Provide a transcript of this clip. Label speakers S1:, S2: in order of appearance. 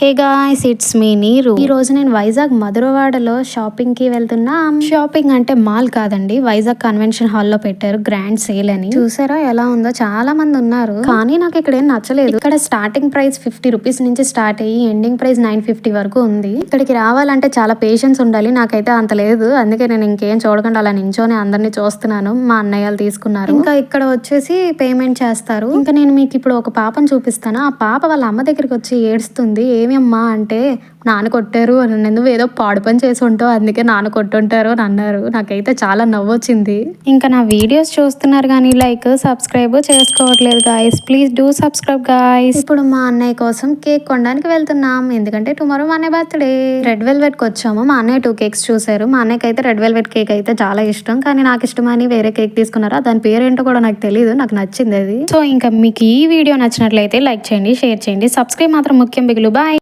S1: Hey guys, it's me నీరు. ఈ రోజు నేను వైజాగ్ మధురవాడలో షాపింగ్ కి వెళ్తున్నా. షాపింగ్ అంటే మాల్ కాదండి, వైజాగ్ కన్వెన్షన్ హాల్ లో పెట్టారు గ్రాండ్ సేల్ అని. చూసారా ఎలా ఉందో, చాలా మంది ఉన్నారు. కానీ నాకు ఇక్కడ ఏం నచ్చలేదు. ఇక్కడ స్టార్టింగ్ ప్రైస్ 50 రూపీస్ నుంచి స్టార్ట్ అయ్యి ఎండింగ్ ప్రైస్ 950 వరకు ఉంది. ఇక్కడికి రావాలంటే చాలా పేషెన్స్ ఉండాలి. నాకైతే అంత లేదు. అందుకే నేను ఇంకేం చూడకుండా అలా నించోని అందరినీ చూస్తున్నాను. మా అన్నయ్యలు తీసుకున్నారు. ఇంకా ఇక్కడ వచ్చేసి పేమెంట్ చేస్తారు. ఇంకా నేను మీకు ఇప్పుడు ఒక పాపను చూపిస్తాను. ఆ పాప వాళ్ళ అమ్మ దగ్గరికి వచ్చి ఏడుస్తుంది. అమ్మా అంటే నాన్న కొట్టారు అని. నువ్వు ఏదో పాడు పని చేసి ఉంటావు, అందుకే నాన్న కొట్టుంటారు అని అన్నారు. నాకైతే చాలా నవ్వొచ్చింది. ఇంకా నా వీడియోస్ చూస్తున్నారు కానీ లైక్ సబ్స్క్రైబ్ చేసుకోవట్లేదు guys. Please do subscribe guys. ఇప్పుడు మా అన్నయ్య కోసం కేక్ కొనడానికి వెళ్తున్నాం, ఎందుకంటే టుమారో మా అన్నయ్య బర్త్డే. రెడ్ వెల్వెట్ కి వచ్చాము. మా అన్నయ్య 2 కేక్స్ చూసారు. మా అన్నయ్యకి అయితే రెడ్ వెల్వెట్ కేక్ అయితే చాలా ఇష్టం, కానీ నాకు ఇష్టమని వేరే కేక్ తీసుకున్నారా. దాని పేరు ఏంటో కూడా నాకు తెలియదు, నాకు నచ్చింది అది. సో ఇంకా మీకు ఈ వీడియో నచ్చినట్లయితే లైక్ చేయండి, షేర్ చేయండి, సబ్స్క్రైబ్ మాత్రం ముఖ్యం బిగులు. బాయ్.